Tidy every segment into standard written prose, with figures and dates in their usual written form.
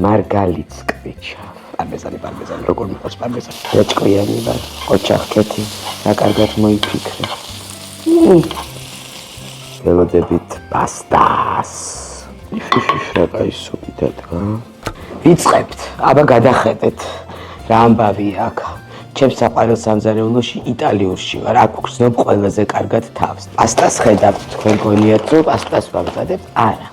მარგალიტს კვიჩა. პარმეზანი, როგორ მიყვარს პარმეზანი. დაჭკვიანი ვარ, ოჩახკეთი, რა კარგად მოიფიქრე. ველოდებით პასტას. იფიშიშრება ის სუპითად რა. ვიწყებთ, აბა გადახედეთ რა ამბავი აქ. ჩემს საყვარელ სამზარეულოში იტალიურში ვარ, აქ ვგრძნობ ყველაზე კარგად თავს. პასტას ხედავთ, თქვენ გონიათ რომ პასტას ვამზადებთ? არა.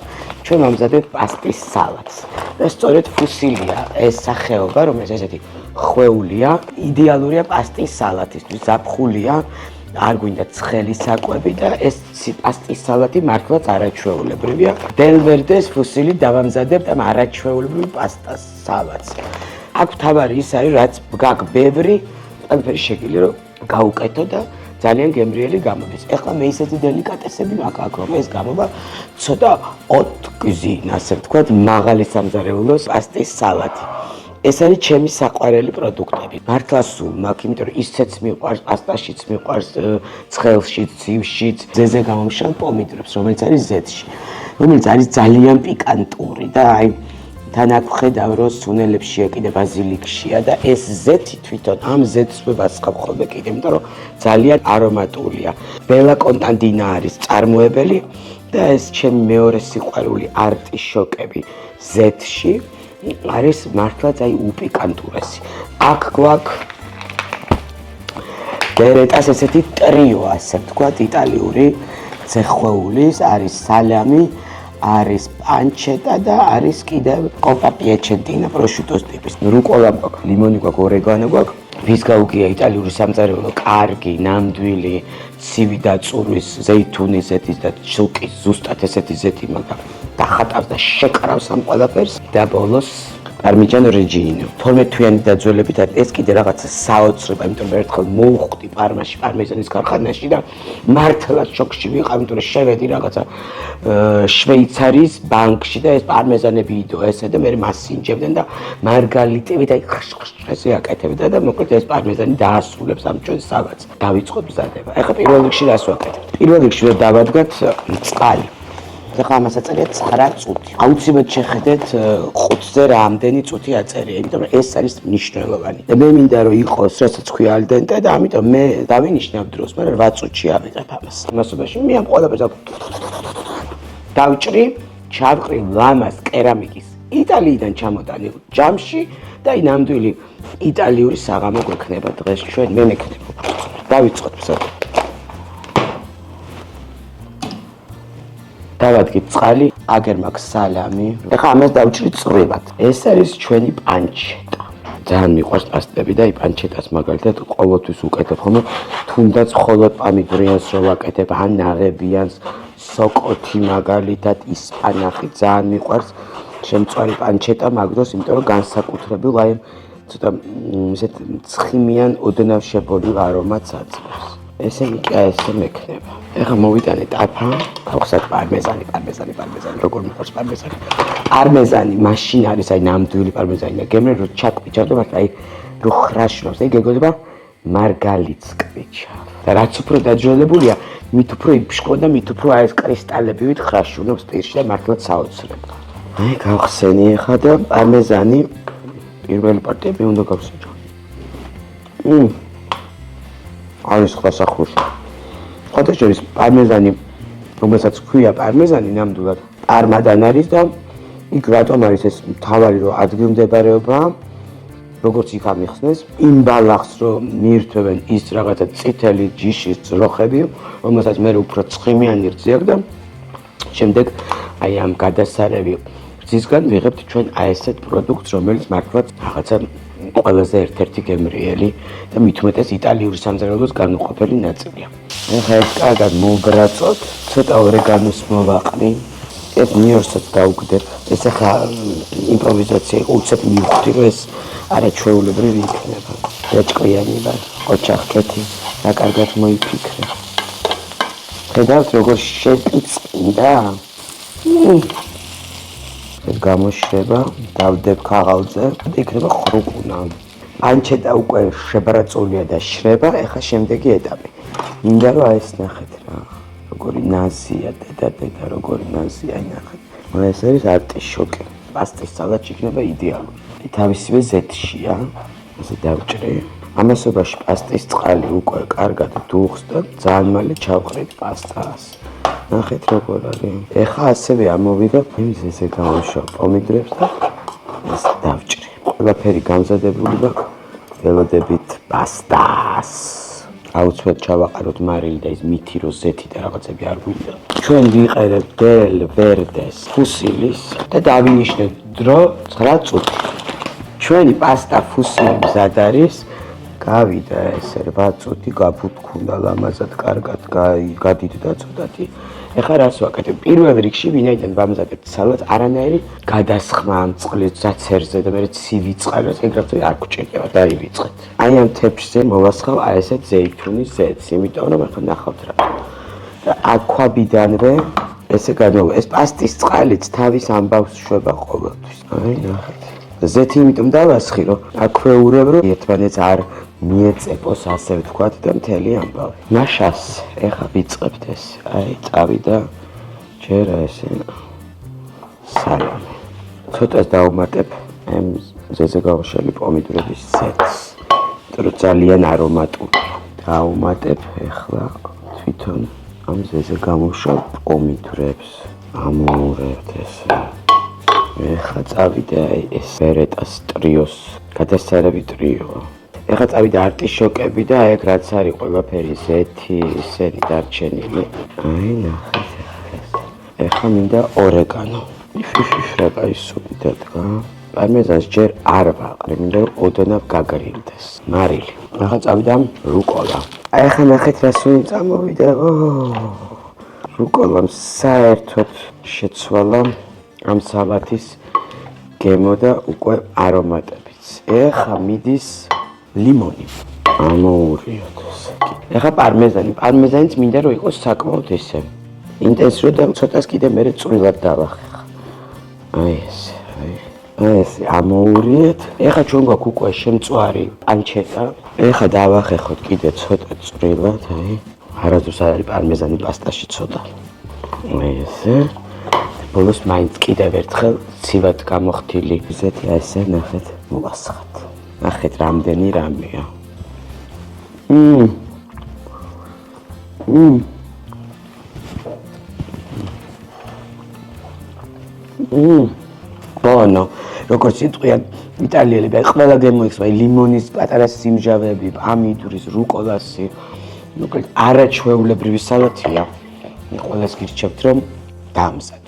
ჩვენ ვამზადებთ პასტის სალატს. და სწორედ ფუსილია ეს სახეობა, რომელიც ესეთი ხვეულია, იდეალურია პასტის სალატისთვის. ზაფხულია, არ გვინდა ცხელი საკვები და ეს პასტის სალატი მართლაც არაჩვეულებრივია. დელვერდეს ფუსილი დავამზადებთ ამ არაჩვეულებრივ პასტას სალატს. აქ თავარი ის არის, რაც გაქვს ბევრი, ყველაფერი შეგვიძლია რომ გავუკეთო და ძალიან გემრიელი გამოდის. ეხლა მე ისეთი დელიკატესები მაქვს, რომ ეს გამოვა ცოტა ოტგზინ, ასე ვთქვათ, მაღალი სამზარეულოს პასტის სალატი. ეს არის ჩემი საყვარელი პროდუქტები. მართლა სულ მაქვს, იმიტომ რომ ისეც მიყვარს, პასტაშიც მიყვარს, ცხელშიც, ძივშიც, ძეზე გამომშრალ პომიდრებს, რომელიც არის ზეთში, რომელიც არის ძალიან პიკანტური და აი თან აქ ვხედავ, რომ სუნელებშია კიდე ბაზილიკშია და ეს ზეთი თვითონ ამ ზეთს ვასხავ ხოლმე კიდე, იმიტომ რომ ძალიან არომატულია. ბელა კონტანტინა არის წარმოებელი და ეს ჩემი მეორე სიყვარული არტიშოკები ზეთში არის მართლაც აი უპიკანტურესი. აქ გვაქვს გერეტას ესეთი ტრიო, ასე ვთქვათ, იტალიური ზეხვეულის, არის სალამი, არის პანჩეტა და არის კიდევ კოპა პიეჩენტინა პროშუტოს ტიპის. რუკოლა გვაქვს, ლიმონი გვაქვს, ორეგანო გვაქვს. ვის გაუგია იტალიური სამზარეულო, კარგი, ნამდვილი, ცივი დაწურვის, ზეითუნის ზეთის და შილკის ზუსტად ესეთი ზეთი მაგარი. დახატავს და შეკრავს ამ ყველაფერს და ბოლოს პარმიჯანო რეჯინო. 12 თვიანი დაძველებით არის. ეს კიდე რაღაცა საოცრება, იმიტომ რომ ერთხელ მოვხვდი პარმაში, პარმეზანის ქარხანაში და მართლაც შოკში ვიყავ, იმიტომ რომ შევედი რაღაცა შვეიცარიის ბანკში და ეს პარმეზანები იდო ესე და მე მასინჯებდნენ და მარგალიტები და ესე აკეთებდა და მოკლედ ეს პარმეზანი დაასრულებს ამ ჩვენ სალატს. დავიწყოთ მზადება. ეხლა პირველ რიგში რას ვაკეთებ? პირველ რიგში რომ დავადგათ წყალი. ეხლა ამას აწერია 9 წუთი. აუცილებლად შეხედეთ ყუთზე რამდენი წუთი აწერია, იმიტომ რომ ეს არის მნიშვნელოვანი. და მე მინდა რომ იყოს, რასაც ქვია ალდენტე და ამიტომ მე დავინიშნავ დროს, მაგრამ 8 წუთში ავიღებ ამას. მასობაში მე ამ ყველაფერს დავჭრი, ჩავყრი ლამას კერამიკის იტალიიდან ჩამოტანილ ჯამში და აი ნამდვილი იტალიური საღამო გვექნება დღეს ჩვენ მე მეკნება. დავიწყოთ მზადება. დავადგეთ წყალი, აგერ მაქვს სალამი. ეხლა ამას დავჭრი წვრილად. ეს არის ჩვენი პანჩეტა. ძალიან მიყვარს პასტები და აი პანჩეტას მაგალითად ყოველთვის უკეთებ ხოლმე, თუნდაც მხოლოდ პამიდრიანს რო ვაკეთებ, ან ნაღებიანს, სოკოთი მაგალითად, ისპანახი ძალიან მიყვარს. შემწვარი პანჩეტა მაგდროს, იმიტომ რომ განსაკუთრებულ აი ცოტა ისეთ ცხიმიან ოდნავ შებოლილ არომატს აძლევს. ესენი კი ესე მექნება. ეხლა მოვიტანე ტაფა, გავხსნათ პარმეზანი, როგორ მიყვარს პარმეზანი. პარმეზანი მაშინ არის აი ნამდვილი პარმეზანი და გემრიელი რომ ჩაკვიჩავ და მართლა აი რო ხრაშნობს, აი გეგონება მარგალიტს კვიჩავ. და რაც უფრო დაძველებულია, მით უფრო იფშქვა და მით უფრო აი ეს კრისტალები ვით ხრაშუნობს პირში და მართლა საოცრება. აი გავხსენი ეხლა და პარმეზანი პირველი პარტია მე უნდა გავსაჯო. არის სხვა სახუში. ხოთაშორის პარმეზანი, რომელსაც ქვია პარმეზანი ნამდვილად პარმადან არის და იქ რატომ არის ეს მთავარი რომ ადგილმდებარეობა, როგორც იქ ამიხსნეს, იმ ბალახს რომ მიირთმევენ ის რაღაცა წითელი ჯიშის ძროხები, რომელსაც მე უფრო ცხიმიანი რძია და შემდეგ აი ამ გადასარევი რძისგან ვიღებთ ჩვენ აი ესეთ პროდუქტს, რომელიც მართლაც რაღაცა ყველაზე ერთ-ერთი გემრიელი და მით უმეტეს იტალიური სამზარეულოს განუყოფელი ნაწილია. ეხლა ეს კარგად მოვბრაწოთ, ცოტა ორეგანოს მოვაყრი, ეს ნიორსაც დავუგდებ. ეს ახლა იმპროვიზაცია იყო, უცებ მივხვდი რომ ეს არაჩვეულებრივი იქნება. დაჭკვიანი ვარ, ოჩახკეთი, რა კარგად მოიფიქრე. ხედავთ როგორ შეპიწყინდა? ეს გამოშვება, დავდებ ქაღალდზე, იქნება ხრუკუნა. პანჩეტა უკვე შებრაწულია და შრება, ეხლა შემდეგი ეტაპი. მინდა რომ აი ეს ნახეთ რა, როგორი ნაზია, დედა, როგორი ნაზია, აი ნახეთ. ეს არის არტიშოკი. პასტის სალატი იქნება იდეალური. თავისივე ზეთშია, ასე დავჭრი. ამასობაში პასტის წყალი უკვე კარგად დუხს და ძალიან მალე ჩავყრით პასტას. ნახეთ როგორ არის. ეხლა ასევე ამოვიდა იმისე გამოვშალ პომიდრებს და ეს დავჭრი. ყველაფერი გამზადებული გვაქვს. ველოდებით პასტას. აუცილებლად ჩავაყაროთ მარილი და ის მითი რო ზეთი და რაღაცები არ გვინდა. ჩვენ ვიყერებთ დელ ვერდეს ფუსილის და დავინიშნეთ დრო 9 წუთი. ჩვენი პასტა ფუსილი მზად არის. გავიდა ესე 8 წუთი გაფუთქუნა ლამაზად კარგად გადიდდა ცოტათი. ეხლა რას ვაკეთებ? პირველ რიგში ვინაიდან ვამზადებთ სალატს, არანაირი გადასხმა ამ წყლის ძაცერზე და მე ცივი წყალს ეგრეთ არ გვჭირდება დაივიწყეთ. აი ამ თეფშზე მოვასხავ აი ესეთ ზეითუნის ზეთს, იმიტომ რომ ახლა ნახავთ რა. და აქვაბიდანვე ესე გადმოვა. ეს პასტის წყალიც თავის ამბავს შვება ყოველთვის. აი ნახეთ. ზეთი იმიტომ დავასხი, რომ აქვეურებ, რომ ერთმანეთს არ მიეწეპოს, ასე ვთქვათ და მთელი ამბავი. მაშას ეხა ვიწყებთ ეს. აი, წავიდა ჯერ ესე სალამი. ცოტას დავუმატებ ამ ზეზე გავუშალი პომიდრების ზეთს. იმიტომ რომ ძალიან არომატული. დავუმატებ ეხლა თვითონ ამ ზეზე გამოვშალ პომიდრებს. ამოურევთ ესე. ეხლა წავიდა ეს ბერეტას ტრიოს, გადასარევი ტრიოა. ეხლა წავიდა არტიშოკები და ეგ რაც არის ყველაფერი ზეთი, ისეთი დარჩენილი. აი ნახეთ ეხლა მინდა ორეგანო. იფიფიფრება ის სუპი დადგა. პარმეზანს ჯერ არ ვაყრი, მინდა რომ ოდნავ გაგრილდეს. მარილი. ეხლა წავიდა რუკოლა. აი ეხლა ნახეთ რას უნდა წამოვიდა. რუკოლამ საერთოდ შეცვალა ამ სალათის გემო და უკვე არომატებიც. ეხლა მიდის ლიმონი. ამოურიოთ ესე. ეხლა პარმეზანიც მინდა რომ იყოს საკმაოდ ესე ინტენსიური და ცოტას კიდე მე წვრილად დავახეხა. აი ესე, აი ესე ამოურიეთ. ეხლა ჩვენ გვაქვს უკვე შემწვარი პანჩეტა. ეხლა დავახეხოთ კიდე ცოტა წვრილად, აი. არასდროს არ არის პარმეზანი პასტაში ცოტა. აი ესე. ბოლოს მაინც კიდევ ერთხელ ცივად გამოხდილი ზეთი ესე ნახეთ მოვასხათ. ნახეთ რამდენი რამეა. ბონო, როგორც იტყვიან იტალიელები, ყველა გემოიქცვა ლიმონის პატარა სიმჟავეები, პამიდურის, რუკოლასი. მოკლედ არაჩვეულებრივი სალათია. ყველას გირჩევთ რომ დაამზადოთ.